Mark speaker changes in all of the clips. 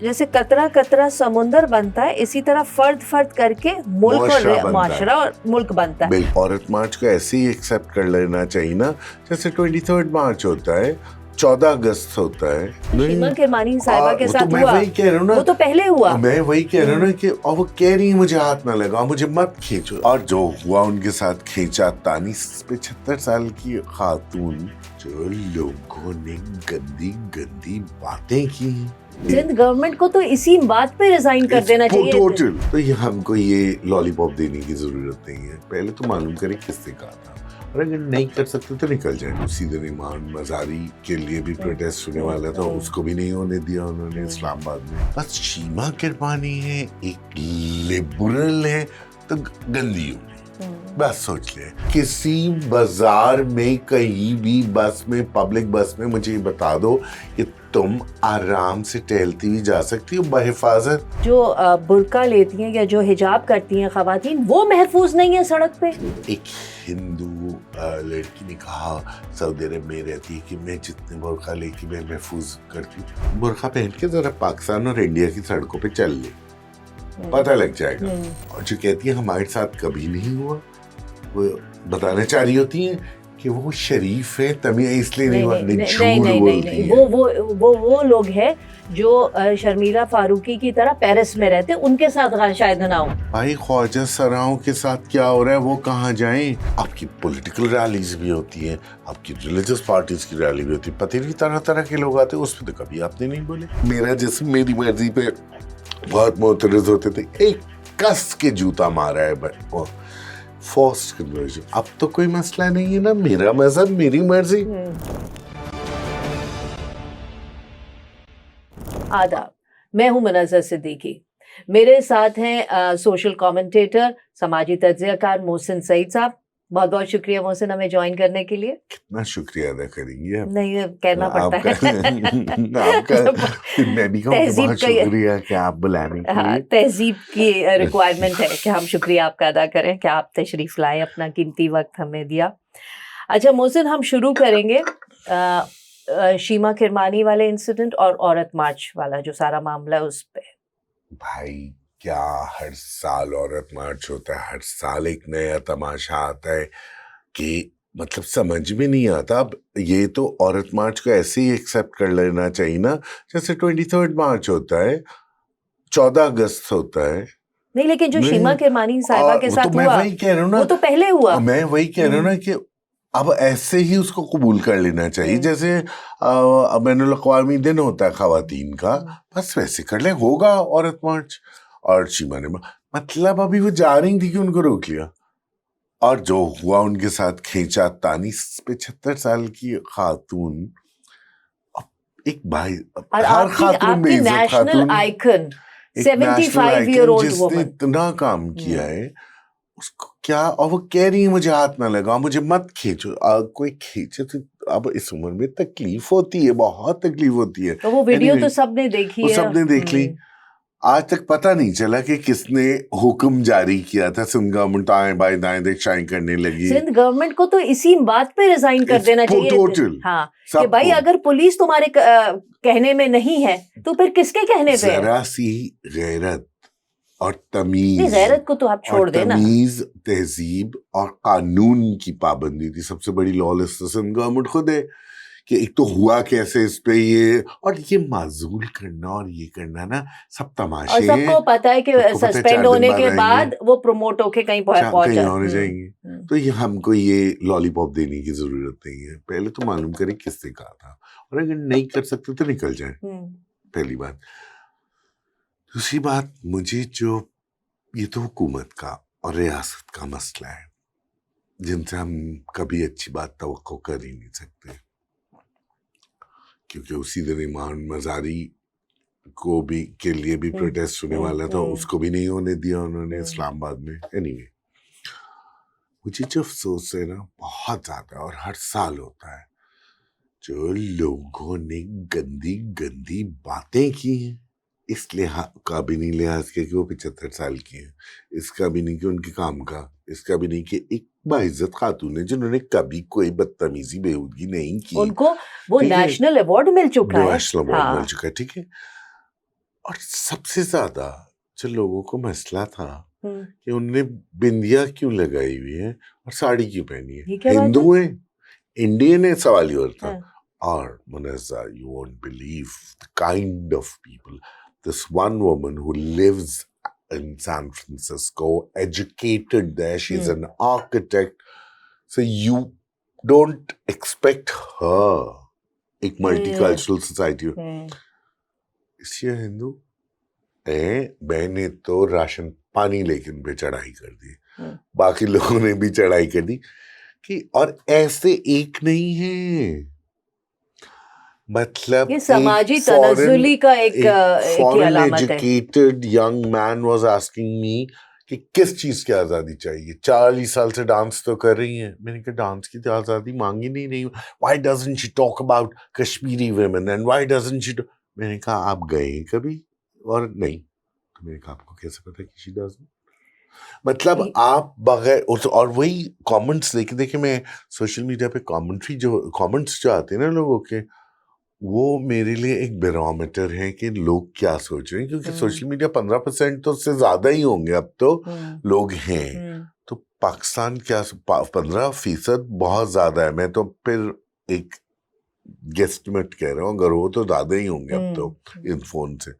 Speaker 1: جیسے قطرہ قطرہ سمندر بنتا ہے اسی طرح فرد فرد کر کے ملک اور معاشرہ اور ملک بنتا ہے.
Speaker 2: عورت مارچ کو ایسے ہی ایکسپٹ کر لینا چاہیے نا جیسے 23 مارچ ہوتا ہے, 14 اگست ہوتا ہے.
Speaker 1: شیما کرمانی صاحبہ کے ساتھ ہوا, وہ تو پہلے ہوا.
Speaker 2: میں وہی کہہ رہا ہوں نا کہ اور وہ کہہ رہی ہیں مجھے ہاتھ نہ لگاؤ, مجھے مت کھینچو. اور جو ہوا ان کے ساتھ کھینچا تانی 75 سال کی خاتون, جو لوگوں نے گندی گندی باتیں کی.
Speaker 1: سندھ گورنمنٹ کو تو اسی بات پہ ریزائن کر دینا چاہیے.
Speaker 2: ٹوٹل تو یہ ہم کو یہ لالی پاپ دینے کی ضرورت نہیں ہے. پہلے تو معلوم کریں کس نے کہا تھا, اور اگر نہیں کر سکتے تو نکل جائیں. اسی دن ایمان مزاری کے لیے بھی پروٹیسٹ ہونے والا تھا, اس کو بھی نہیں ہونے دیا انہوں نے اسلام آباد میں. بس شیما کرمانی ہے, ایک لبرل ہے تو گندی ہوگی. بس سوچ لیں کسی بازار میں کہیں بھی بس میں, پبلک بس میں, مجھے یہ بتا دو کہ تم آرام سے ٹہلتی ہوئی جا سکتی ہو بحفاظت.
Speaker 1: جو برقع لیتی ہیں یا جو حجاب کرتی ہیں خواتین, وہ محفوظ نہیں ہے سڑک پہ.
Speaker 2: ایک ہندو لڑکی نے کہا سعودی عرب میں رہتی ہے کہ میں جتنے برقع لے کے میں محفوظ کرتی ہوں. برقع پہن کے ذرا پاکستان اور انڈیا کی سڑکوں پہ چل لے, پتہ لگ جائے گا. اور جو کہتی ہیں ہمارے ساتھ کبھی نہیں ہوا, وہ بتانا چاہ رہی ہوتی ہیں کہ وہ شریف ہے تمہیں اس لیے نہیں ہوا.
Speaker 1: نہیں, وہ لوگ ہیں جو شرمیلا فاروقی کی طرح پیرس میں رہتے, ان کے ساتھ شاید نہ ہو.
Speaker 2: بھائی خواجہ سراؤں کے ساتھ کیا ہو رہا ہے, وہ کہاں جائیں؟ آپ کی پولیٹیکل ریلیز بھی ہوتی ہیں, آپ کی ریلیجس پارٹیز کی ریلی بھی ہوتی ہے, پتہ نہیں طرح طرح کے لوگ آتے ہیں, اس پہ تو کبھی آپ نے نہیں بولے. میرا جسم میری مرضی پہ بہت معترض ہوتے تھے, ایک کس کے جوتا مارا ہے فورسڈ کنورژن. اب تو کوئی مسئلہ نہیں ہے نا, میرا مذہب میری مرضی.
Speaker 1: آداب, میں ہوں منظر صدیقی. میرے ساتھ ہیں سوشل کامنٹیٹر, سماجی تجزیہ کار محسن سعید صاحب. بہت بہت شکریہ محسن ہمیں جوائن کرنے کے لیے.
Speaker 2: کتنا شکریہ ادا کریں گے؟
Speaker 1: نہیں کہنا پڑتا ہے.
Speaker 2: میں بھی کہوں بہت شکریہ کہ آپ بلانے کے لیے.
Speaker 1: تہذیب کی ریکوائرمنٹ ہے کہ ہم شکریہ آپ کا ادا کریں کہ آپ تشریف لائے, اپنا قیمتی وقت ہمیں دیا. اچھا محسن, ہم شروع کریں گے شیما کرمانی والے انسیڈنٹ اور عورت مارچ والا جو سارا معاملہ ہے اس پہ.
Speaker 2: بھائی کیا ہر سال عورت مارچ ہوتا ہے, ہر سال ایک نیا تماشا آتا ہے کہ مطلب سمجھ میں نہیں آتا. اب یہ تو عورت مارچ کو ایسے ہی ایکسپٹ کر لینا چاہیے نا جیسے 23 مارچ ہوتا ہے, 14 اگست ہوتا ہے.
Speaker 1: نہیں لیکن جو شیما کرمانی صاحبہ کے ساتھ
Speaker 2: میں وہی کہہ رہا ہوں نا,
Speaker 1: وہ تو پہلے ہوا.
Speaker 2: میں وہی کہہ رہا ہوں نا کہ اب ایسے ہی اس کو قبول کر لینا چاہیے جیسے بین الاقوامی دن ہوتا ہے خواتین کا, بس ویسے کر لیں, ہوگا عورت مارچ. اور شیما نے مطلب ابھی وہ جا رہی تھی کہ ان کو روک لیا, اور جو ہوا ان کے ساتھ کھینچا تانی 75 سال کی خاتون. ایک بھائی ہر خاتون بے عزت خاتون, جس نے اتنا کام کیا ہے اس کو کیا, اور وہ کہہ رہی ہیں مجھے ہاتھ نہ لگاؤ, مجھے مت کھینچو. کوئی کھینچے تو اب اس عمر میں تکلیف ہوتی ہے, بہت تکلیف ہوتی ہے.
Speaker 1: تو وہ ویڈیو تو سب نے دیکھی ہے,
Speaker 2: وہ سب نے دیکھ لی. آج تک پتہ نہیں چلا کہ کس نے حکم جاری کیا تھا. سندھ گورنمنٹ آئیں بائیں دائیں دیکھائیں کرنے لگی.
Speaker 1: سندھ گورنمنٹ کو تو اسی بات پہ ریزائن کر دینا چاہیے.
Speaker 2: ٹوٹل
Speaker 1: ہاں کہ بھائی اگر پولیس تمہارے کہنے میں نہیں ہے تو پھر کس کے کہنے پہ ہے؟
Speaker 2: ذرا سی غیرت اور تمیز,
Speaker 1: غیرت کو تو آپ چھوڑ دینا.
Speaker 2: تمیز, تہذیب اور قانون کی پابندی تھی. سب سے بڑی لالس تو سندھ گورنمنٹ خود ہے کہ ایک تو ہوا کیسے اس پہ یہ, اور یہ معزول کرنا اور یہ کرنا نا سب تماشے.
Speaker 1: اور سب کو پتا ہے کہ سسپینڈ ہونے کے بعد وہ پروموٹ ہو کے کہیں
Speaker 2: اور جائیں گے. تو یہ ہم کو یہ لالی پاپ دینے کی ضرورت نہیں ہے. پہلے تو معلوم کریں کس نے کہا تھا, اور اگر نہیں کر سکتے تو نکل جائیں. پہلی بات. دوسری بات, مجھے جو یہ تو حکومت کا اور ریاست کا مسئلہ ہے جن سے ہم کبھی اچھی بات توقع کر ہی نہیں سکتے, کیونکہ اسی دن ایمان مزاری کو بھی کے لیے بھی پروٹیسٹ ہونے والا تھا, اس کو بھی نہیں ہونے دیا انہوں نے اسلام آباد میں. anyway, مجھے جو افسوس ہے نا بہت زیادہ, اور ہر سال ہوتا ہے, جو لوگوں نے گندی گندی باتیں کی ہیں. اس کا بھی نہیں لحاظ کیا کہ وہ 75 سال کی ہیں, اس کا بھی نہیں کہ ان کے کام کا, اس کا بھی نہیں کہ ایک باعزت خاتون ہے جنہوں نے کبھی کوئی بدتمیزی بےہودگی نہیں کی.
Speaker 1: ان کو وہ نیشنل ایوارڈ مل چکا ہے.
Speaker 2: نیشنل ایوارڈ مل چکا ہے, ٹھیک ہے. اور سب سے زیادہ جو لوگوں کو مسئلہ تھا کہ انہوں نے بندیا کیوں لگائی ہوئی ہے اور ساڑی کیوں پہنی ہے، ہندو ہیں، انڈین ہے، سوال یہ تھا. اور منزہ, you won't believe the kind of people. This one woman who lives in San Francisco, educated there, she's an architect. So you don't expect her, ایک multicultural society. یہ ہندو میں نے تو راشن پانی لیکن پہ چڑھائی کر دی, باقی لوگوں نے بھی چڑھائی کر دی کہ, اور ایسے ایک نہیں ہے, مطلب
Speaker 1: یہ سماجی تنزلی کا ایک علامت ہے.
Speaker 2: Educated young man was asking me کہ کس چیز کی آزادی چاہیے, 40 سال سے ڈانس تو کر رہی ہیں. میں نے کہا ڈانس کی تو آزادی مانگی نہیں رہی. Why doesn't she talk about Kashmiri women and why doesn't she. میں نے کہا آپ گئے کبھی اور نہیں, تو میں نے کہا آپ کو کیسے پتا کہ شی ڈزنٹ. مطلب آپ بغیر, اور وہی کامنٹس دیکھیں میں سوشل میڈیا پہ کامنٹس جو آتے ہیں نا لوگوں کے, وہ میرے لیے ایک بیرومیٹر ہے کہ لوگ کیا سوچ رہے ہیں, کیونکہ سوشل میڈیا 15% تو اس سے زیادہ ہی ہوں گے اب تو لوگ ہیں. تو پاکستان کیا 15% بہت زیادہ ہے. میں تو پھر ایک گیسٹیمیٹ کہہ رہا ہوں, اگر وہ تو زیادہ ہی ہوں گے اب تو ان فون سے.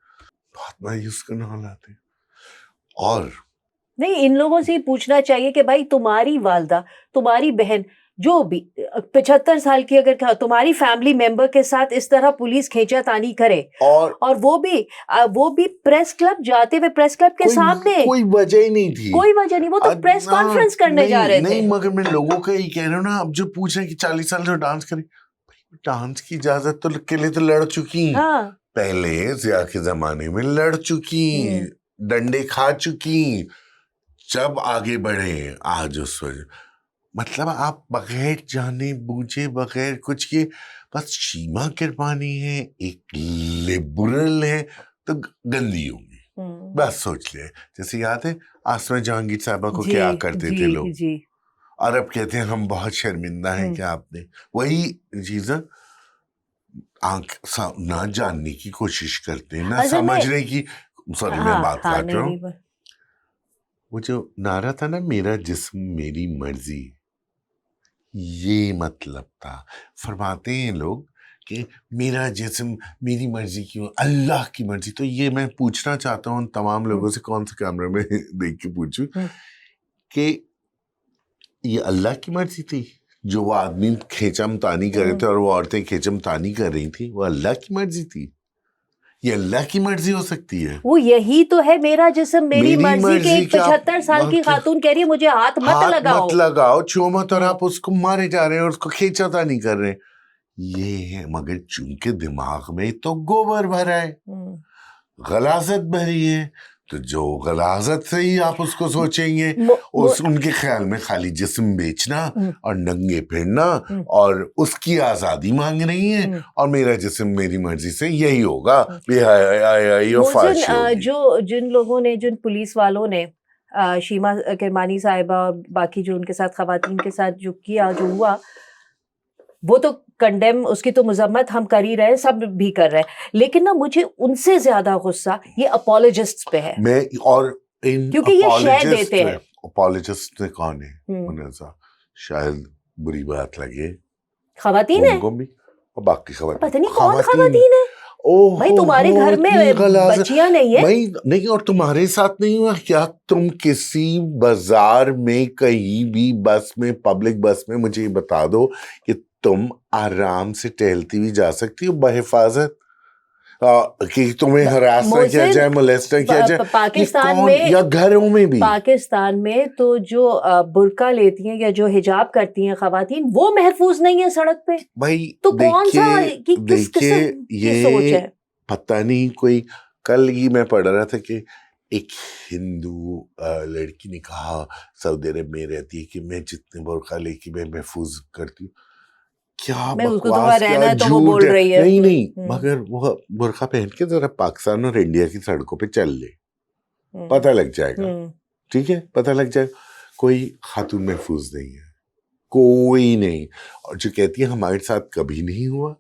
Speaker 2: بہت مایوس کرنے والا آتے ہیں. اور
Speaker 1: نہیں, ان لوگوں سے پوچھنا چاہیے کہ بھائی تمہاری والدہ, تمہاری بہن, جو بھی 75 سال کی اگر تمہاری فیملی ممبر کے ساتھ اس طرح پولیس کھینچا تانی کرے, اور وہ بھی پریس کلب جاتے ہوئے, پریس کلب کے سامنے
Speaker 2: کوئی وجہ ہی نہیں تھی,
Speaker 1: کوئی وجہ نہیں, وہ تو پریس کانفرنس کرنے جا رہے تھے.
Speaker 2: نہیں, مگر میں لوگوں کا یہ کہہ رہا ہوں نا, اب جو پوچھ رہے ہیں کہ 40 سال سے ڈانس کریں, ڈانس کی اجازت تو کے لیے تو لڑ چکی, پہلے ضیاء کے زمانے میں لڑ چکی, ڈنڈے کھا چکی, جب آگے بڑھے آج اس وجہ. مطلب آپ بغیر جانے بوجھے, بغیر کچھ کے, بس شیما کرمانی ہے, ایک لبرل ہے تو گندی ہوں گی, بس سوچ لے. جیسے یاد ہے آسما جہانگیر صاحبہ کو کیا کرتے تھے لوگ, اور اب کہتے ہیں ہم بہت شرمندہ ہیں کہ آپ نے وہی چیزیں آنکھ نہ جاننے کی کوشش کرتے ہیں, نہ سمجھنے کی. سوری میں بات کر رہا ہوں. وہ جو نعرہ تھا نا, میرا جسم میری مرضی, یہ مطلب تھا. فرماتے ہیں لوگ کہ میرا جسم میری مرضی کیوں, اللہ کی مرضی. تو یہ میں پوچھنا چاہتا ہوں تمام لوگوں سے, کون سے کیمرے میں دیکھ کے پوچھوں, کہ یہ اللہ کی مرضی تھی جو وہ آدمی کھینچم تانی کر رہے تھے اور وہ عورتیں کھینچم تانی کر رہی تھی, وہ اللہ کی مرضی تھی؟ یہ اللہ کی مرضی ہو سکتی ہے؟
Speaker 1: وہ یہی تو ہے میرا جسم میری مرضی کے. ایک 75 سال کی خاتون کہہ رہی ہے مجھے ہاتھ مت
Speaker 2: لگاؤ, چھو مت, اور آپ اس کو مارے جا رہے ہیں اور اس کو کھینچا تھا نہیں کر رہے. یہ ہے, مگر چونکہ دماغ میں تو گوبر بھرا ہے, غلاظت بھری ہے, تو جو غلاظت سے ہی آپ اس کو سوچیں گے, ان کے خیال میں خالی جسم بیچنا اور ننگے پھرنا اور اس کی آزادی مانگ رہی ہیں, اور میرا جسم میری مرضی سے یہی ہوگا.
Speaker 1: جن لوگوں نے, جن پولیس والوں نے شیما کرمانی صاحبہ اور باقی جو ان کے ساتھ خواتین کے ساتھ جو کیا, جو ہوا, وہ تو کنڈیم, اس کی تو مذمت ہم کر ہی رہے, سب بھی کر رہے, لیکن نا مجھے ان سے زیادہ غصہ یہ اپولوجسٹ پہ ہے.
Speaker 2: اور
Speaker 1: کیونکہ یہ شے دیتے ہیں.
Speaker 2: اپولوجسٹ کون ہے؟ شاید بری بات لگے
Speaker 1: خواتین ہیں,
Speaker 2: اور باقی خواتین,
Speaker 1: پتہ نہیں کون خواتین ہیں. بھائی تمہارے گھر میں بچیاں نہیں ہیں؟
Speaker 2: نہیں, اور تمہارے ساتھ نہیں ہوا کیا؟ تم کسی بازار میں کہیں بھی بس میں, پبلک بس میں, مجھے یہ بتا دو کہ تم آرام سے ٹہلتی ہوئی جا سکتی ہو بحفاظت, کہ تمہیں ہراس نہ کیا جائے, مولیسٹ نہ کیا جائے
Speaker 1: پاکستان میں,
Speaker 2: یا گھروں میں بھی؟
Speaker 1: پاکستان میں تو جو برقع لیتی ہیں یا جو حجاب کرتی ہیں خواتین, وہ محفوظ نہیں ہے سڑک پہ.
Speaker 2: بھائی
Speaker 1: تو کون سا کس قسم کی سوچ ہے؟
Speaker 2: پتہ نہیں. کوئی کل ہی میں پڑھ رہا تھا کہ ایک ہندو لڑکی نے کہا سعودی عرب میں رہتی ہے کہ میں جتنے برقع لے کے میں محفوظ کرتی ہوں. کیا بکواس, کیا جھوٹ ہے. نہیں, مگر وہ برقع پہن کے ذرا پاکستان اور انڈیا کی سڑکوں پہ چل لے, پتہ لگ جائے گا. ٹھیک ہے, پتہ لگ جائے گا. کوئی خاتون محفوظ نہیں ہے, کوئی نہیں. اور جو کہتی ہے ہمارے ساتھ کبھی نہیں ہوا,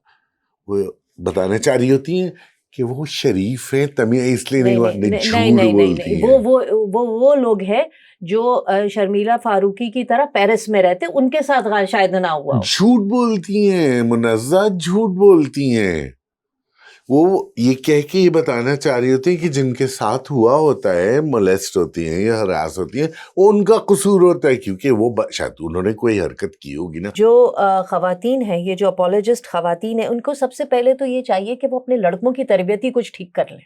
Speaker 2: وہ بتانا چاہ رہی ہوتی ہیں کہ وہ شریف ہیں تمہیں اس لیے نہیں
Speaker 1: نہیں
Speaker 2: جھوٹ بولتی ہیں.
Speaker 1: وہ لوگ ہیں جو شرمیلا فاروقی کی طرح پیرس میں رہتے, ان کے ساتھ شاید نہ ہوا.
Speaker 2: جھوٹ بولتی ہیں منزہ, جھوٹ بولتی ہیں. وہ یہ کہہ کے یہ بتانا چاہ رہی ہوتی ہیں کہ جن کے ساتھ ہوا ہوتا ہے, مولیسٹ ہوتی ہیں یا ہراس ہوتی ہیں, وہ ان کا قصور ہوتا ہے کیونکہ وہ شاید انہوں نے کوئی حرکت کی ہوگی نا.
Speaker 1: جو خواتین ہیں, یہ جو اپولوجسٹ خواتین ہیں, ان کو سب سے پہلے تو یہ چاہیے کہ وہ اپنے لڑکوں کی تربیت ہی کچھ ٹھیک کر لیں.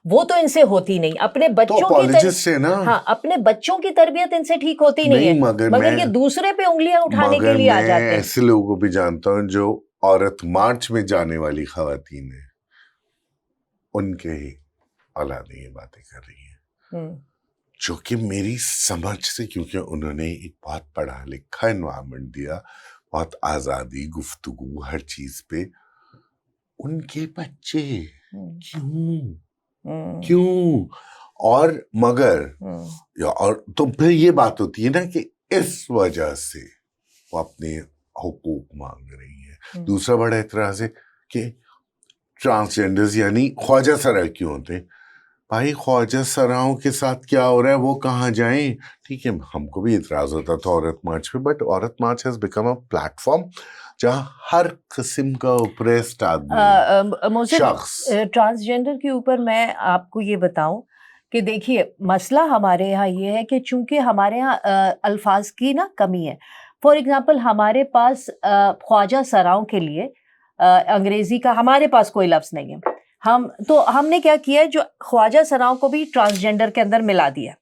Speaker 1: وہ تو ان سے ہوتی نہیں. اپنے بچوں کی ہاں اپنے بچوں کی تربیت ان سے ٹھیک ہوتی نہیں ہے, مگر یہ دوسرے پہ انگلیاں اٹھانے کے لیے آ جاتے ہیں.
Speaker 2: ایسے لوگوں کو بھی جانتا ہوں جو عورت مارچ میں جانے والی خواتین ہیں, ان کے ہی اولاد یہ باتیں کر رہی ہیں, جو کہ میری سمجھ سے, کیونکہ انہوں نے ایک بہت پڑھا لکھا انوائرمنٹ دیا, بہت آزادی, گفتگو ہر چیز پہ, ان کے بچے کیوں اور مگر اور تو پھر یہ بات ہوتی ہے نا کہ اس وجہ سے وہ اپنے حقوق مانگ رہی ہیں. دوسرا بڑا اعتراض ہے کہ ٹرانسجینڈرز یعنی خواجہ سرا کیوں ہوتے ہیں. بھائی خواجہ سراؤں کے ساتھ کیا ہو رہا ہے, وہ کہاں جائیں. ٹھیک ہے, ہم کو بھی اعتراض ہوتا تھا عورت مارچ پہ, بٹ عورت March has become a plate form جہاں ہر قسم کا اوپریسڈ آدمی شخص.
Speaker 1: ٹرانسجینڈر کے اوپر میں آپ کو یہ بتاؤں کہ دیکھیے مسئلہ ہمارے یہاں یہ ہے کہ چونکہ ہمارے یہاں الفاظ کی نا کمی ہے. فار ایگزامپل ہمارے پاس خواجہ سراؤں کے لیے انگریزی کا ہمارے پاس کوئی لفظ نہیں ہے. ہم نے کیا کیا ہے, جو خواجہ سراؤں کو بھی ٹرانسجینڈر کے اندر ملا دیا.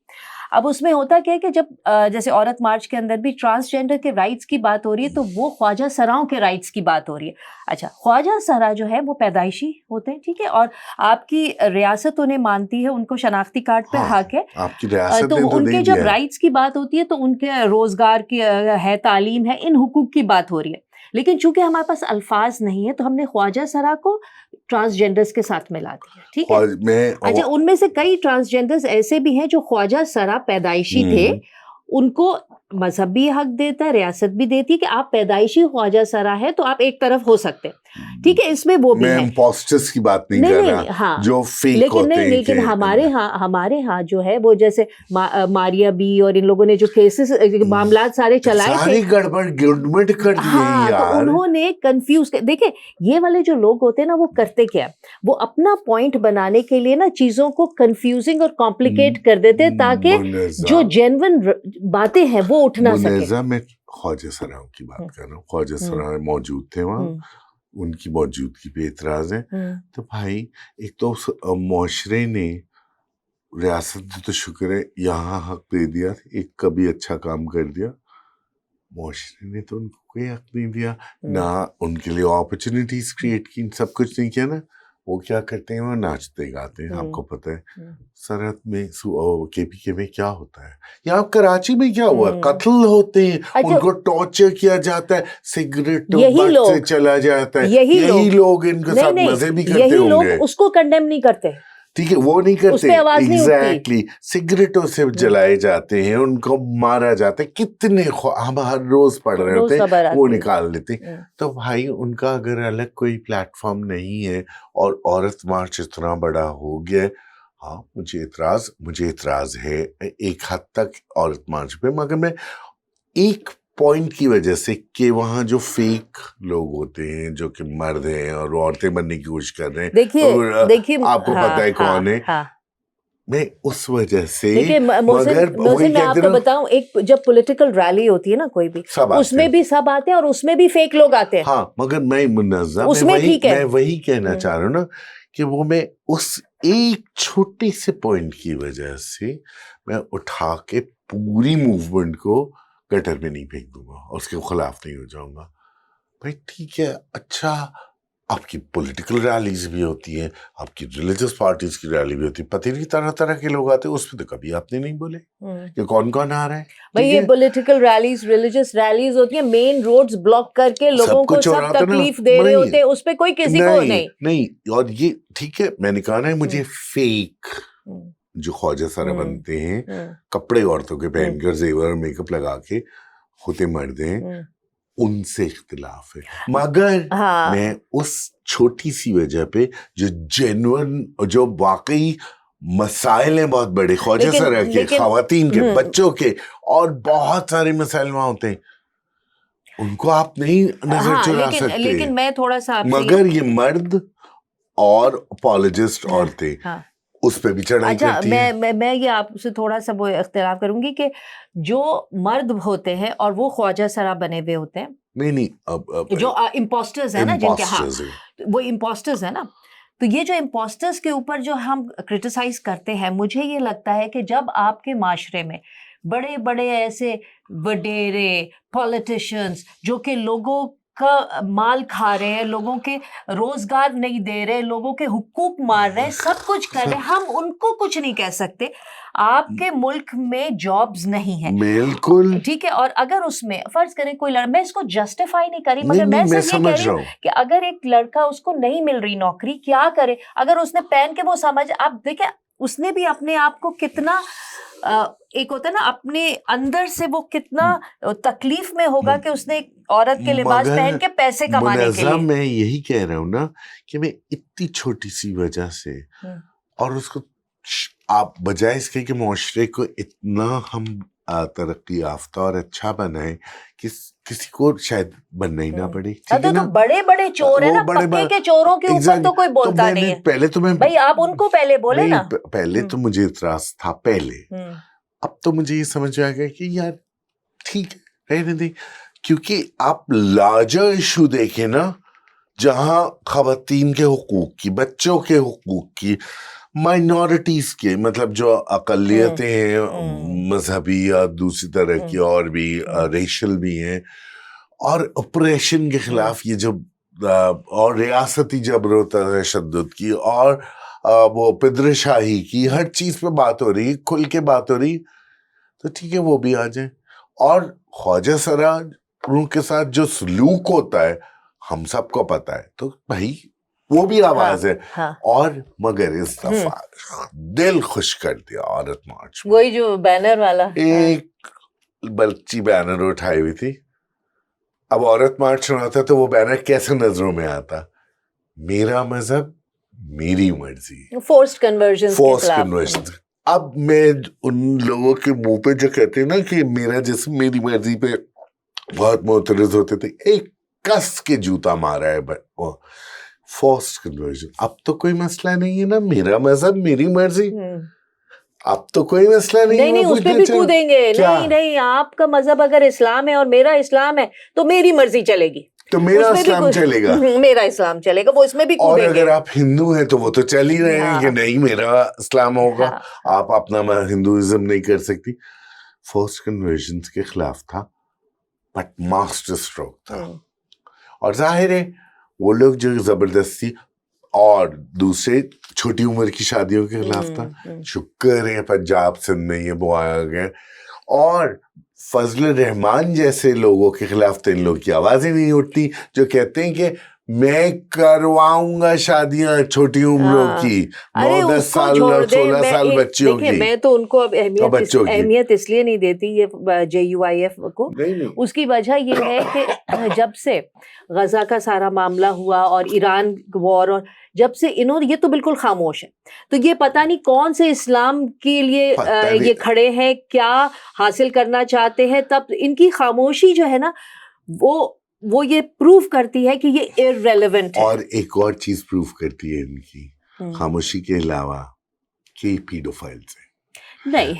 Speaker 1: اب اس میں ہوتا کیا ہے کہ جب جیسے عورت مارچ کے اندر بھی ٹرانسجینڈر کے رائٹس کی بات ہو رہی ہے, تو وہ خواجہ سراؤں کے رائٹس کی بات ہو رہی ہے. اچھا, خواجہ سرا جو ہے وہ پیدائشی ہوتے ہیں, ٹھیک ہے, اور آپ کی ریاست انہیں مانتی ہے, ان کو شناختی کارڈ پہ حق ہے,
Speaker 2: آپ کی ریاست
Speaker 1: تو ان کے جب رائٹس کی بات ہوتی ہے تو ان کے روزگار کی ہے, تعلیم ہے, ان حقوق کی بات ہو رہی ہے. لیکن چونکہ ہمارے پاس الفاظ نہیں ہے تو ہم نے خواجہ سرا کو ٹرانسجینڈرز کے ساتھ ملا دیا. ٹھیک ہے, اچھا, ان میں سے کئی ٹرانسجینڈرز ایسے بھی ہیں جو خواجہ سرا پیدائشی تھے, ان کو مذہب بھی حق دیتا ہے, ریاست بھی دیتی ہے کہ آپ پیدائشی خواجہ سرا ہے تو آپ ایک طرف ہو سکتے ہیں. ٹھیک ہے, اس میں وہ بھی ہے,
Speaker 2: امپوسٹرز کی بات نہیں کر رہا, جو فیک ہوتے ہیں.
Speaker 1: لیکن ہمارے ہاں جو ہے وہ جیسے ماریا بی اور ان لوگوں نے جو کیسز معاملات سارے چلائے تھے,
Speaker 2: ساری گڑبڑ گڈمٹ کر دی
Speaker 1: تو انہوں نے کنفیوز. دیکھیں یہ والے جو لوگ ہوتے ہیں نا, وہ کرتے کیا, وہ اپنا پوائنٹ بنانے کے لیے نا چیزوں کو کنفیوزنگ اور کمپلیکیٹ کر دیتے تاکہ جو جینون باتیں ہیں وہ اٹھ نہ سکے.
Speaker 2: میں خواجہ سراؤں کی بات کر رہا ہوں, خواجہ سرا موجود تھے وہاں, ان کی موجودگی پہ اعتراض ہے. تو بھائی ایک تو معاشرے نے, ریاست نے تو شکر ہے یہاں حق دے دیا, ایک کبھی اچھا کام کر دیا, معاشرے نے تو ان کو کوئی حق نہیں دیا, نہ ان کے لیے اپرچونیٹیز کریٹ کی, سب کچھ نہیں کیا نا. وہ کیا کرتے ہیں, وہ ناچتے گاتے ہیں. آپ کو پتہ ہے سرحد میں کے پی کے میں کیا ہوتا ہے, یہاں کراچی میں کیا ہوا, قتل ہوتے ہیں, ان کو ٹارچر کیا جاتا ہے, سگریٹ سے چلا جاتا ہے. یہی لوگ ان کے ساتھ مزے بھی کرتے ہوں گے,
Speaker 1: یہی لوگ اس کو کنڈیم نہیں کرتے.
Speaker 2: ٹھیک ہے, وہ نہیں کرتے, ایگزیکٹلی, سگریٹوں سے جلائے جاتے ہیں, ان کو مارا جاتا ہے. کتنے ہم ہر روز پڑھ رہے ہوتے ہیں, وہ نکال لیتے. تو بھائی ان کا اگر الگ کوئی پلیٹ فارم نہیں ہے اور عورت مارچ اتنا بڑا ہو گیا, ہاں مجھے اعتراض ہے ایک حد تک عورت مارچ پہ, مگر میں ایک پوائنٹ کی وجہ سے کہ وہاں جو فیک لوگ ہوتے ہیں جو کہ مرد ہیں اور عورتیں بننے کی کوشش کر رہے ہیں, دیکھیے آپ کو پتہ ہے کون ہے, میں اس وجہ سے.
Speaker 1: مگر میں آپ کو بتاؤں, ایک جب پولیٹیکل ریلی ہوتی ہے نا کوئی بھی, اس میں بھی سب آتے ہیں اور اس میں بھی فیک لوگ آتے ہیں.
Speaker 2: ہاں, مگر میں منظم, میں وہی کہنا چاہ رہا ہوں نا کہ وہ میں اس ایک چھوٹی سے پوائنٹ کی وجہ سے میں اٹھا کے پوری موومنٹ کو گٹر میں نہیں پھینک دوں گا اور اس کے خلاف نہیں ہو جاؤں گا. بھائی ٹھیک ہے, اچھا آپ کی پولیٹیکل ریلیز بھی ہوتی ہیں, آپ کی ریلیجس پارٹیز کی ریلی بھی ہوتی ہے, پتہ نہیں طرح طرح کے لوگ آتے ہیں, اس پہ تو کبھی آپ نے نہیں بولے کہ کون کون آ رہا ہے.
Speaker 1: بھائی یہ پولیٹیکل ریلیز, ریلیجس ریلیز ہوتی ہیں, مین روڈز بلاک کر کے لوگوں کو سب تکلیف دے رہے ہوتے ہیں, اس پہ کوئی کسی کو نہیں.
Speaker 2: اور یہ ٹھیک ہے, میں نے کہا نا مجھے فیک جو خواجہ سرا بنتے ہیں, کپڑے عورتوں کے پہن کر, زیور میک اپ لگا کے, ہوتے مرد ہیں, ان سے اختلاف ہے, مگر میں اس چھوٹی سی وجہ پہ جو جینوئن, جو واقعی مسائل ہیں بہت بڑے, خواجہ سرا کے, خواتین کے, بچوں کے, اور بہت سارے مسائل وہاں ہوتے ہیں, ان کو آپ نہیں نظر چرا سکتے.
Speaker 1: لیکن میں تھوڑا سا
Speaker 2: مگر یہ مرد اور اپولوجسٹ عورتیں اس پہ بھی چڑھائی کرتی ہیں.
Speaker 1: میں یہ آپ سے تھوڑا سا وہ اختلاف کروں گی کہ جو مرد ہوتے ہیں اور وہ خواجہ سرا بنے ہوئے ہوتے ہیں, نہیں جو امپوسٹرز ہیں نا, جن کے وہ امپوسٹرز ہیں نا, تو یہ جو امپوسٹرز کے اوپر جو ہم کرٹیسائز کرتے ہیں, مجھے یہ لگتا ہے کہ جب آپ کے معاشرے میں بڑے بڑے ایسے وڈیرے پولیٹیشینز جو کہ لوگوں کا مال کھا رہے ہیں, لوگوں کے روزگار نہیں دے رہے, لوگوں کے حقوق مار رہے ہیں, سب کچھ کر رہے ہیں, ہم ان کو کچھ نہیں کہہ سکتے. آپ کے ملک میں جابز نہیں ہیں,
Speaker 2: بالکل
Speaker 1: ٹھیک ہے, اور اگر اس میں فرض کریں کوئی میں اس کو جسٹیفائی نہیں کری, مگر میں صرف یہ کہہ رہی ہوں کہ اگر ایک لڑکا اس کو نہیں مل رہی نوکری, کیا کرے؟ اگر اس نے پہن کے وہ سمجھ, آپ دیکھیں اس نے بھی اپنے آپ کو کتنا ایک ہوتا ہے نا اپنے اندر سے وہ کتنا تکلیف میں ہوگا کہ اس نے ایک عورت کے لباس پہن کے پیسے کمانے کے لیے.
Speaker 2: میں یہی کہہ رہا ہوں نا کہ میں اتنی چھوٹی سی وجہ سے, اور اس کو آپ بجائے اس کے کہ معاشرے کو اتنا ہم ترقی یافتہ اور اچھا بنائیں کہ کسی کو شاید بننا ہی نہ پڑے.
Speaker 1: تو بڑے بڑے چور ہیں نا, پکے کے چوروں کے اوپر تو کوئی بولتا نہیں ہے.
Speaker 2: پہلے تو میں
Speaker 1: بھائی آپ ان کو پہلے بولے نا,
Speaker 2: پہلے تو مجھے اعتراض تھا پہلے, اب تو مجھے یہ سمجھ آ گیا کہ یار ٹھیک ہے رہنے دیں, کیونکہ آپ لارجر ایشو دیکھیں نا, جہاں خواتین کے حقوق کی, بچوں کے حقوق کی, مائنورٹیز کے, مطلب جو اقلیتیں ہیں مذہبی یا دوسری طرح کی, اور بھی ریشل بھی ہیں, اور اپریشن کے خلاف یہ جو, اور ریاستی جبر و تشدد کی, اور وہ پدر شاہی کی, ہر چیز پہ بات ہو رہی ہے, کھل کے بات ہو رہی, تو ٹھیک ہے وہ بھی آ جائیں. اور خواجہ سرا کے ساتھ جو سلوک ہوتا ہے ہم سب کو پتا ہے, تو بھائی وہ بھی آواز ہے. اور مگر اس دفعہ دل خوش کر دیا عورت مارچ,
Speaker 1: وہی جو بینر والا,
Speaker 2: ایک بچی بینر اٹھائی ہوئی تھی. اب عورت مارچ ہونا تھا تو وہ بینر کیسے نظروں میں آتا, میرا مذہب میری مرضی,
Speaker 1: فورسڈ کنورژن.
Speaker 2: اب میں ان لوگوں کے منہ پہ جو کہتے ہیں نا کہ میرا جسم میری مرضی پہ بہت معترض ہوتے تھے, ایک کس کے جوتا مارا ہے فورسڈ کنورژن. اب تو کوئی مسئلہ نہیں ہے نا, میرا مذہب میری مرضی, اب تو کوئی مسئلہ نہیں,
Speaker 1: اس پہ بھی کودیں گے. نہیں, آپ کا مذہب اگر اسلام ہے اور میرا اسلام ہے تو میری مرضی چلے گی,
Speaker 2: تو میرا اسلام چلے گا,
Speaker 1: میرا اسلام چلے گا, وہ اس میں بھی
Speaker 2: اور اگر آپ ہندو ہیں تو وہ تو چل ہی رہے ہیں کہ نہیں میرا اسلام ہوگا, آپ اپنا ہندوازم نہیں کر سکتی. فورسڈ کنورژن کے خلاف تھا, بٹ ماسٹر اسٹروک تھا. اور ظاہر ہے وہ لوگ جو زبردستی اور دوسرے چھوٹی عمر کی شادیوں کے خلاف تھا. شکر ہے پنجاب سندھ میں یہ وہ آیا گیا, اور فضل الرحمان جیسے لوگوں کے خلاف تو ان لوگوں کی آوازیں نہیں اٹھتی جو کہتے ہیں کہ میں کرواؤں گا شادیاں چھوٹی عمروں کی, 9-10 سال 16 سال بچیوں کی.
Speaker 1: میں تو ان کو اب اہمیت اس لیے نہیں دیتی یہ JUIF کو, اس کی وجہ یہ ہے کہ جب سے غزہ کا سارا معاملہ ہوا اور ایران وار, اور جب سے انہوں یہ تو بالکل خاموش ہے, تو یہ پتہ نہیں کون سے اسلام کے لیے یہ کھڑے ہیں, کیا حاصل کرنا چاہتے ہیں. تب ان کی خاموشی جو ہے نا وہ یہ پروف کرتی ہے کہ یہ irrelevant ہے.
Speaker 2: اور ایک اور چیز پروف کرتی ہے ان کی خاموشی کے علاوہ کہ پیڈوفائلز ہیں. نہیں,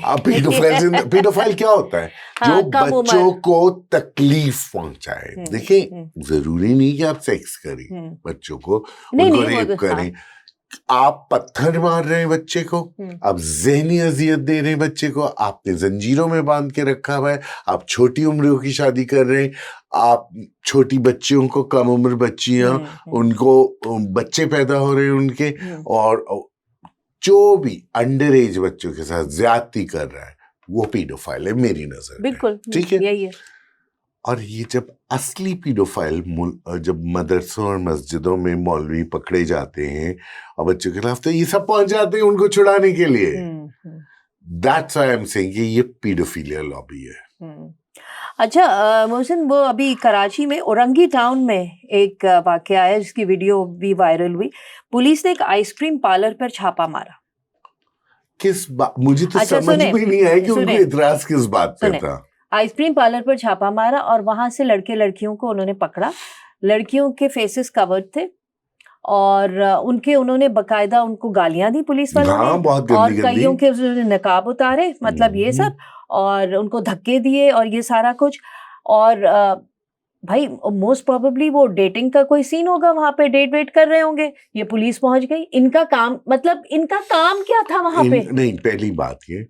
Speaker 2: پیڈوفائل کیا ہوتا ہے؟ جو بچوں کو تکلیف پہنچائے. دیکھیں ضروری نہیں کہ آپ سیکس کریں بچوں کو, ان کو ریپ کریں, آپ پتھر مار رہے ہیں بچے کو, آپ ذہنی اذیت دے رہے ہیں بچے کو, آپ نے زنجیروں میں باندھ کے رکھا ہوا ہے, آپ چھوٹی عمروں کی شادی کر رہے ہیں, آپ چھوٹی بچیوں کو, کم عمر بچیاں ان کو بچے پیدا ہو رہے ہیں ان کے, اور جو بھی انڈر ایج بچوں کے ساتھ زیادتی کر رہا ہے وہ پیڈوفائل ہے میری نظر.
Speaker 1: بالکل
Speaker 2: ٹھیک ہے.
Speaker 1: یہی ہے.
Speaker 2: اور یہ جب اصلی پیڈوفائل جب مدرسوں اور مسجدوں میں مولوی پکڑے جاتے ہیں اور بچوں کے خلاف, تو یہ سب پہنچ جاتے ہیں ان کو چھڑانے کے لیے. That's why I'm saying کہ یہ پیڈوفیلیا لابی ہے.
Speaker 1: اچھا محسن، وہ ابھی کراچی میں اورنگی ٹاؤن میں ایک واقعہ آیا جس کی ویڈیو بھی وائرل ہوئی. پولیس نے ایک آئس کریم پارلر پر چھاپا مارا.
Speaker 2: کس بات؟ مجھے تو
Speaker 1: اچھا
Speaker 2: سمجھ
Speaker 1: سنیں،
Speaker 2: میں نہیں آیا کہ ان کو
Speaker 1: سنیں،
Speaker 2: اعتراض کس بات پہ
Speaker 1: سنیں.
Speaker 2: تھا.
Speaker 1: آئس کریم پارلر پر چھاپا مارا اور وہاں سے لڑکے لڑکیوں کو انہوں نے پکڑا. لڑکیوں کے فیسز کورڈ تھے اور انہوں نے باقاعدہ ان کو گالیاں دی پولیس والوں
Speaker 2: ہاں
Speaker 1: نے،
Speaker 2: بہت
Speaker 1: اور
Speaker 2: گندی گندی.
Speaker 1: کئیوں کے نقاب اتارے، مطلب یہ سب، اور ان کو دھکے دیے اور یہ سارا کچھ. اور بھائی موسٹ پروبیبلی وہ ڈیٹنگ کا کوئی سین ہوگا وہاں پہ، ڈیٹ ویٹ کر رہے ہوں گے. یہ پولیس پہنچ گئی. ان کا کام، مطلب ان کا کام کیا تھا وہاں پہ؟
Speaker 2: نہیں، پہلی بات یہ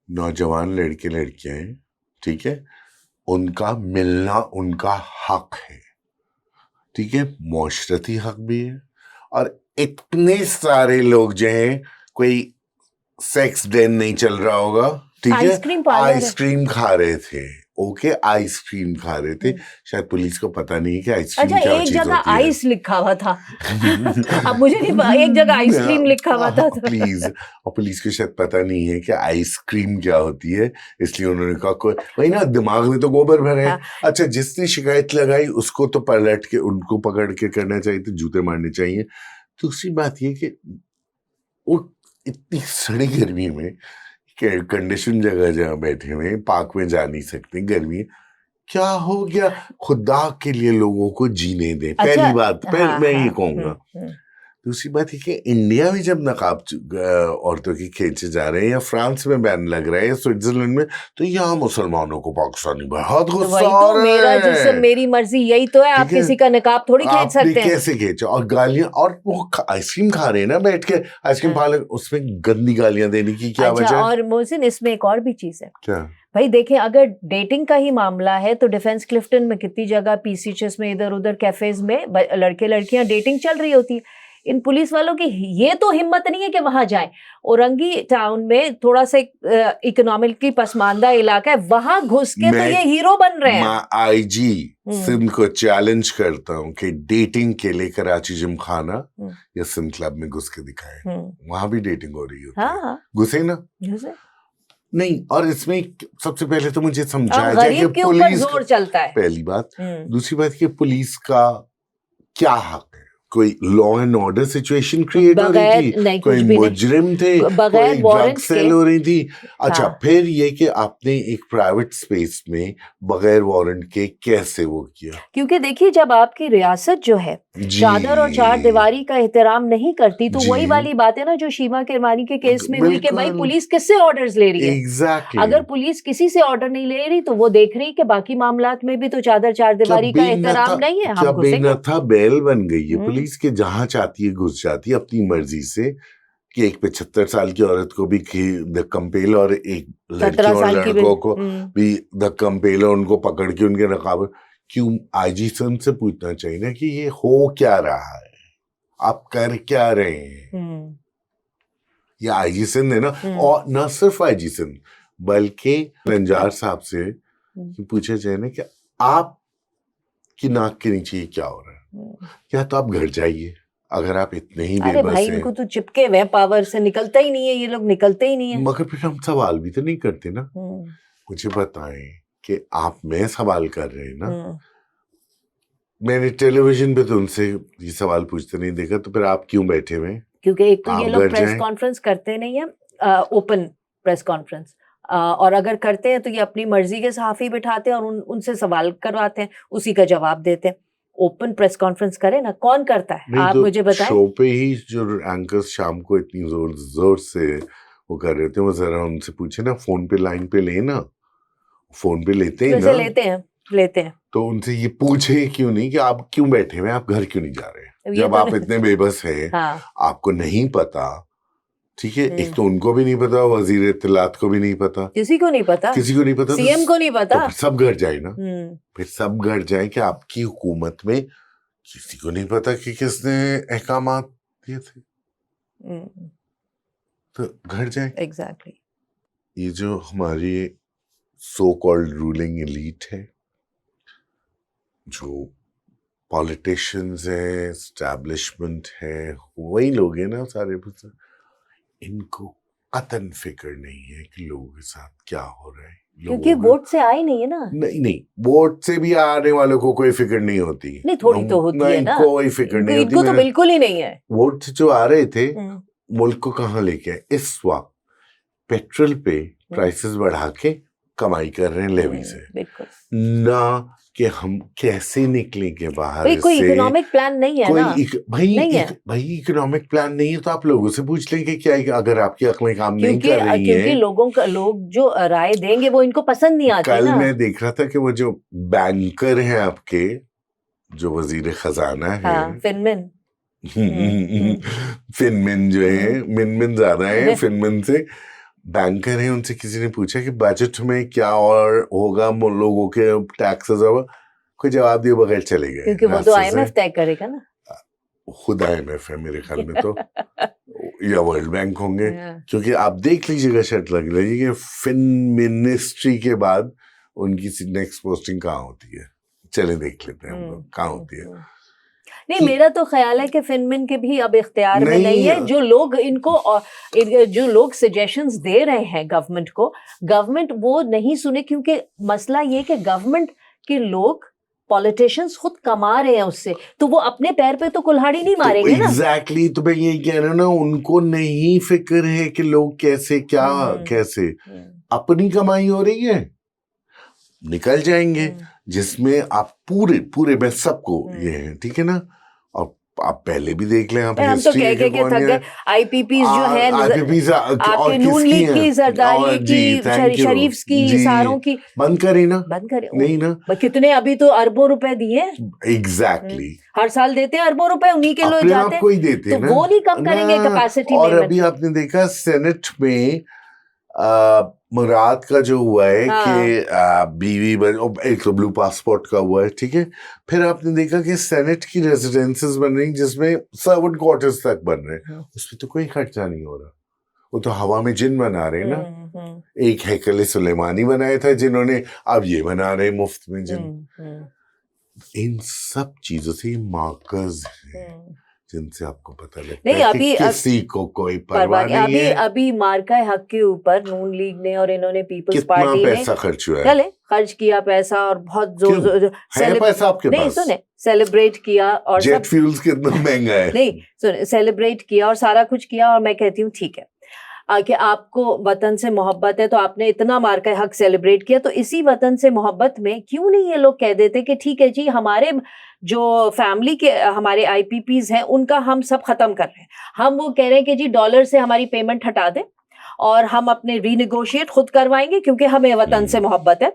Speaker 2: نوجوان لڑکے لڑکیاں ہیں، ٹھیک ہے، ان کا ملنا ان کا حق ہے، ٹھیک ہے، معاشرتی حق بھی ہے. اور اتنے سارے لوگ جو ہیں، کوئی سیکس ڈین نہیں چل رہا ہوگا، ٹھیک ہے،
Speaker 1: آئس کریم پارلر ہے.
Speaker 2: آئس کریم کھا رہے تھے. اوکے، آئس کریم کھا رہے تھے. شاید پولیس کو پتا نہیں کہ آئس
Speaker 1: اچھا،
Speaker 2: کریم کیا
Speaker 1: ایک
Speaker 2: چیز
Speaker 1: جگہ
Speaker 2: ہوتی ہے.
Speaker 1: آئس لکھا ہوا تھا. اب مجھے نہیں پتا، ایک جگہ آئس کریم لکھا ہوا تھا.
Speaker 2: پلیز. اور پولیس کو شاید پتا نہیں ہے کہ آئس کریم کیا ہوتی ہے، اس لیے انہوں نے کہا کوئی وہی نا، دماغ میں تو گوبر بھرے. اچھا، جس نے شکایت لگائی اس کو تو پلٹ کے ان کو پکڑ کے کرنا چاہیے تھے، جوتے مارنے چاہیے. دوسری بات یہ کہ وہ اتنی سڑی گرمی میں ایئر کنڈیشن جگہ جہاں بیٹھے ہوئے، پارک میں جا نہیں سکتے، گرمی کیا ہو گیا. خدا کے لیے لوگوں کو جینے دیں، پہلی بات میں یہ کہوں گا. دوسری بات یہ کہ انڈیا میں جب نقاب عورتوں کی کھینچے جا رہے ہیں، یا فرانس میں بین لگ رہا ہے، یا سوئٹزرلینڈ میں، تو یہاں مسلمانوں کو پاکستانی بہت غصہ آ رہا ہے.
Speaker 1: میرا جسم میری مرضی، یہی تو ہے. آپ کسی کا نقاب تھوڑی کھینچ سکتے ہیں.
Speaker 2: کیسے کھینچا؟ اور گالیاں، اور وہ آئس کریم کھا رہے ہیں نا بیٹھ کے آئس کریم پارلر، اس میں گندی گالیاں دینے کی کیا وجہ ہے؟
Speaker 1: اور محسن، اس میں ایک اور بھی چیز ہے.
Speaker 2: کیا
Speaker 1: بھائی دیکھیں، اگر ڈیٹنگ کا ہی معاملہ ہے تو ڈیفینس کلفٹن میں کتنی جگہ پی سی ایچ ایس میں، ادھر ادھر کیفیز میں لڑکے لڑکیاں ڈیٹنگ چل رہی ہوتی ہے. ان پولیس والوں کی یہ تو ہمت نہیں ہے کہ وہاں جائیں. اورنگی ٹاؤن میں تھوڑا سا اکنامکلی پسماندہ علاقہ ہے، وہاں گھس کے تو یہ ہیرو بن رہے ہیں.
Speaker 2: میں آئی جی سندھ کو چیلنج کرتا ہوں کہ ڈیٹنگ کے لیے کراچی جم خانہ یا سندھ کلب میں گھس کے دکھائے، وہاں بھی ڈیٹنگ ہو رہی ہوتی ہے. گھسے نا نہیں. اور اس میں سب سے پہلے تو مجھے سمجھایا جائے کہ پولیس
Speaker 1: زور چلتا ہے،
Speaker 2: پہلی بات. دوسری بات کہ پولیس کا کیا حق ہے؟ کوئی law and order situation create ہو رہی تھی، کوئی مجرم تھے، کوئی ڈرگ سیل ہو رہی تھی. اچھا، پھر یہ کہ آپ نے ایک پرائیویٹ اسپیس میں بغیر وارنٹ کے کیسے وہ کیا؟
Speaker 1: کیونکہ دیکھیے، جب آپ کی ریاست جو ہے چادر اور چار دیواری کا احترام نہیں کرتی تو وہی والی بات ہے نا جو شیما کرمانی کے کیس میں ہوئی کہ بھائی پولیس کس سے آرڈرز لے رہی ہے. اگر پولیس کسی سے آرڈر نہیں لے رہی تو وہ دیکھ رہی کہ باقی معاملات میں بھی تو چادر چار دیواری کا احترام نہیں ہے.
Speaker 2: کیا بے نہ تھا بیل بن گئی ہے پولیس کے، جہاں چاہتی ہے گھس جاتی ہے اپنی مرضی سے. کہ ایک 75 سال کی عورت کو بھی دھکم پیل، اور ایک لڑکی اور لڑکوں کو بھی دھکم پیل، ان کو پکڑ کے ان کے نقاب. کیوں آئی جی سن سے پوچھنا چاہیے نا کہ یہ ہو کیا رہا ہے، آپ کر کیا رہے ہیں. یہ آئی جی سندھ ہے نا. اور نہ صرف آئی جی سندھ بلکہ رنجار صاحب سے پوچھا جائے نا کہ آپ کی ناک کے نیچے یہ کیا ہو رہا ہے. یا تو آپ گھر جائیے اگر آپ اتنے ہی بے بس ہیں.
Speaker 1: ان کو تو چپکے ہوئے پاور سے، نکلتا ہی نہیں ہے، یہ لوگ نکلتے ہی نہیں ہیں.
Speaker 2: مگر پھر ہم سوال بھی تو نہیں کرتے نا. مجھے بتائیں کہ آپ میں سوال کر رہے ہیں نا، میں نے ٹیلی ویژن پہ تو ان سے یہ سوال پوچھتے نہیں دیکھا، تو پھر آپ کیوں بیٹھے ہوئے؟
Speaker 1: کیونکہ ایک تو یہ لوگ پریس کانفرنس کرتے نہیں ہیں، اوپن پریس کانفرنس، اور اگر کرتے ہیں تو یہ اپنی مرضی کے صحافی بٹھاتے ہیں اور ان سے سوال کرواتے ہیں، اسی کا جواب دیتے ہیں. اوپن پریس کانفرنس کرے نا، کون کرتا ہے آپ مجھے بتائیں.
Speaker 2: شو پہ ہی جو اینکرز شام کو اتنی زور سے وہ کر رہے تھے، وہ ذرا ان سے پوچھے نا، فون پہ لائن پہ لیں نا، فون پہ لیتے ہیں نا،
Speaker 1: لیتے ہیں
Speaker 2: تو ان سے یہ پوچھے کیوں نہیں کہ آپ کیوں بیٹھے ہوئے، آپ گھر کیوں نہیں جا رہے جب آپ اتنے بے بس ہیں. آپ کو نہیں پتا، ٹھیک ہے، ایک تو ان کو بھی نہیں پتا، وزیر اطلاعات کو بھی نہیں پتا،
Speaker 1: کسی کو نہیں پتا، سی ایم کو نہیں پتا.
Speaker 2: سب گھر جائے نا، پھر سب گھر جائیں کہ آپ کی حکومت میں کسی کو نہیں پتا کہ کس نے احکامات دیے تھے، تو گھر جائیں.
Speaker 1: ایگزیکٹلی.
Speaker 2: یہ جو ہماری سو کالڈ رولنگ ایلیٹ ہے، جو پالیٹیشنز ہیں، اسٹیبلشمنٹ ہے، وہی لوگ ہیں نا سارے، ان کو قطن فکر نہیں ہے کہ لوگوں کے ساتھ کیا ہو رہا ہے،
Speaker 1: کیونکہ ووٹ سے آئی نہیں ہے نا.
Speaker 2: نہیں ووٹ سے بھی آنے والوں کو کوئی فکر نہیں ہوتی.
Speaker 1: نہیں تھوڑی تو ہوتی ہے نا،
Speaker 2: کوئی فکر نہیں
Speaker 1: ان کو تو
Speaker 2: ہوتی.
Speaker 1: بالکل ہی نہیں ہے.
Speaker 2: ووٹ سے جو آ رہے تھے ملک کو کہاں لے کے آئے. اس وقت پیٹرول پہ پرائسز بڑھا کے کمائی کر رہے ہیں لیوی سے، نہ کہ ہم کیسے نکلیں گے باہر سے.
Speaker 1: کوئی اکنامک پلان نہیں ہے نا.
Speaker 2: بھائی اکنامک پلان نہیں ہے تو آپ لوگوں سے پوچھ لیں کہ کیا اگر آپ کی عقلیں کام نہیں کر رہی ہیں.
Speaker 1: کیونکہ لوگ جو رائے دیں گے وہ ان کو پسند نہیں آتی.
Speaker 2: کل میں دیکھ رہا تھا کہ وہ جو بینکر ہیں آپ کے، جو وزیر خزانہ ہے فنمن جو ہے، من زیادہ ہے فنمن سے، بینکر ہیں، ان سے کسی نے پوچھا کہ بجٹ میں کیا اور ہوگا لوگوں کے ٹیکسز، کوئی جواب دیے بغیر چلے گئے.
Speaker 1: کیونکہ وہ تو آئی ایم ایف طے کرے گا نا.
Speaker 2: خود آئی ایم ایف ہے میرے خیال میں تو، یا ورلڈ بینک ہوں گے. کیونکہ آپ دیکھ لیجیے گا، شرط لگ لیجیے کہ فن منسٹری کے بعد ان کی نیکسٹ پوسٹنگ کہاں ہوتی ہے. چلے دیکھ لیتے ہیں ہم لوگ کہاں ہوتی ہے.
Speaker 1: نہیں میرا تو خیال ہے کہ فنمن کے بھی اب اختیار میں نہیں ہے. جو لوگ ان کو جو لوگ سجیشنز دے رہے ہیں گورنمنٹ کو، گورنمنٹ وہ نہیں سنے. کیونکہ مسئلہ یہ کہ گورنمنٹ کے لوگ پولیٹیشینز خود کما رہے ہیں اس سے، تو وہ اپنے پیر پہ تو کلہاڑی نہیں ماریں گے نا.
Speaker 2: ایگزیکٹلی، تو میں یہی کہہ رہا ہوں نا، ان کو نہیں فکر ہے کہ لوگ کیسے کیا کیسے. اپنی کمائی ہو رہی ہے، نکل جائیں گے، جس میں آپ پورے میں سب کو یہ ہے، ٹھیک ہے نا. اور آپ پہلے بھی دیکھ لیں، آپ
Speaker 1: ہم تو کہہ کے تھک گئے. آئی پی پیز جو ہے آپ کے نون لیگ کی، زرداری کی، شریف کی، ساروں کی
Speaker 2: بند کریں نا.
Speaker 1: بند کریں
Speaker 2: نہیں نا،
Speaker 1: کتنے ابھی تو اربوں روپے دیے.
Speaker 2: ایگزیکٹلی،
Speaker 1: ہر سال دیتے ہیں اربوں روپے، انہی کے لوگ جاتے ہیں، تو وہ نہیں کم کریں گے کیپیسٹی.
Speaker 2: اور ابھی آپ نے دیکھا سینٹ میں مراد کا جو ہوا ہے کہ بیوی ایک تو بلو پاسپورٹ کا ہوا ہے، ٹھیک ہے. پھر آپ نے دیکھا کہ سینٹ کی ریزیڈنسز بن رہی جس میں سرونٹ کوارٹرز تک بن رہے ہیں، اس پہ تو کوئی خرچہ نہیں ہو رہا. وہ تو ہوا میں جن بنا رہے ہیں نا. ایک ہیکل سلیمانی بنایا تھا جنہوں نے، اب یہ بنا رہے مفت میں جن. ان سب چیزوں سے یہ مارکرز ہیں جن سے آپ کو پتہ لگتا ہے کہ کسی کو کوئی پرواہ نہیں ہے.
Speaker 1: ابھی مارکا حق کے اوپر نون لیگ نے اور انہوں نے پیپلز پارٹی نے
Speaker 2: پیسہ خرچ ہوا ہے،
Speaker 1: خرچ کیا پیسہ، اور بہت زور
Speaker 2: پیسہ آپ کے
Speaker 1: نہیں
Speaker 2: پاس
Speaker 1: سنے سیلیبریٹ کیا، اور
Speaker 2: جیٹ فیولز کتنا مہنگا ہے.
Speaker 1: نہیں سنے سیلیبریٹ کیا اور سارا کچھ کیا. اور میں کہتی ہوں ٹھیک ہے کہ آپ کو وطن سے محبت ہے تو آپ نے اتنا مارکا حق سیلیبریٹ کیا، تو اسی وطن سے محبت میں کیوں نہیں یہ لوگ کہہ دیتے کہ ٹھیک ہے جی، ہمارے جو فیملی کے ہمارے آئی پی پیز ہیں ان کا ہم سب ختم کر رہے ہیں. ہم وہ کہہ رہے ہیں کہ جی ڈالر سے ہماری پیمنٹ ہٹا دیں اور ہم اپنے ری نیگوشیٹ خود کروائیں گے، کیونکہ ہمیں وطن سے محبت ہے.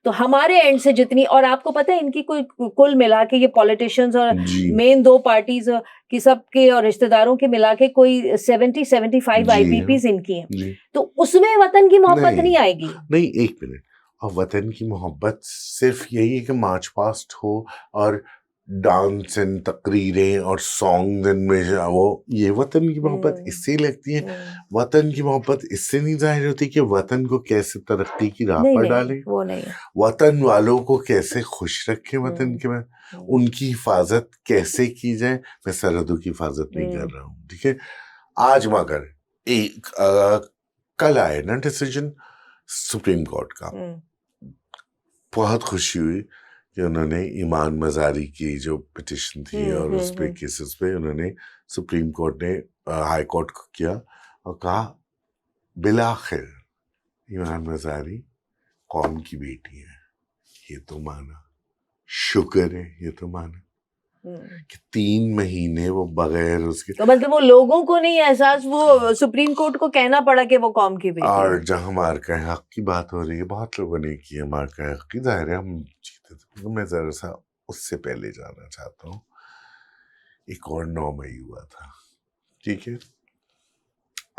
Speaker 1: تو ہمارے اینڈ سے جتنی، اور آپ کو پتہ ہے ان کی کوئی کل ملا کے یہ پولیٹیشینز اور مین دو پارٹیز کی سب کے اور رشتہ داروں کے ملا کے کوئی 70-75 آئی پی پیز ان کی ہیں. تو اس میں وطن کی محبت نہیں آئے گی.
Speaker 2: نہیں ایک منٹ، اور وطن کی محبت صرف یہی ہے کہ مارچ پاسٹ ہو اور ڈانس اینڈ تقریریں اور سانگ ان میں وہ، یہ وطن کی محبت اس سے لگتی ہے. وطن کی محبت اس سے نہیں ظاہر ہوتی کہ وطن کو کیسے ترقی کی راہ پر ڈالیں،
Speaker 1: وہ نہیں،
Speaker 2: وطن والوں کو کیسے خوش رکھیں، وطن کے میں ان کی حفاظت کیسے کی جائے. میں سرحدوں کی حفاظت نہیں کر رہا ہوں، ٹھیک ہے. آج مگر ایک کل آئے نا ڈیسیجن سپریم کورٹ کا، بہت خوشی ہوئی کہ انہوں نے ایمان مزاری کی جو پٹیشن تھی اور اس پہ کیسز پہ انہوں نے، سپریم کورٹ نے ہائی کورٹ کو کیا اور کہا بالآخر ایمان مزاری قوم کی بیٹی ہے. یہ تو مانا، شکر ہے، یہ تو مانا کہ 3 مہینے وہ بغیر اس کے،
Speaker 1: مطلب وہ لوگوں کو نہیں احساس، وہ سپریم کورٹ کو کہنا پڑا کہ وہ قوم کی بیٹی.
Speaker 2: اور جہاں مارکا حق کی بات ہو رہی ہے، بہت لوگوں نے کی ہے مارکا حق کی، ظاہر ہے ہم جیتے تھے. میں ذرا سا اس سے پہلے جانا چاہتا ہوں. ایک اور 9 مئی ہوا تھا، ٹھیک ہے.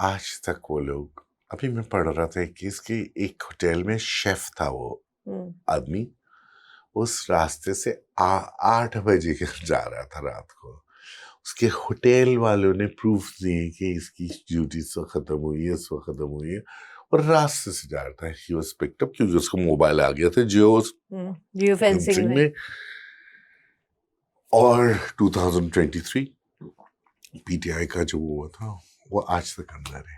Speaker 2: آج تک وہ لوگ، ابھی میں پڑھ رہا تھا ایک کیس کہ ایک ہوٹل میں شیف تھا وہ آدمی، اس راستے سے 8 بجے جا رہا تھا رات کو. اس کے ہوٹل والوں نے پروف دیے کہ اس کی ڈیوٹی اس وقت ختم ہوئی ہے، اس وقت ختم ہوئی ہے، اور راستے سے جا رہا تھا. ہی واز پکڈ اپ کیونکہ اس کو موبائل آ گیا تھا جیو فینسنگ میں. اور 2023 پی ٹی آئی کا جو ہوا تھا وہ آج تک اندر ہے.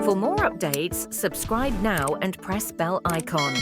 Speaker 3: For more updates, subscribe now and press bell icon.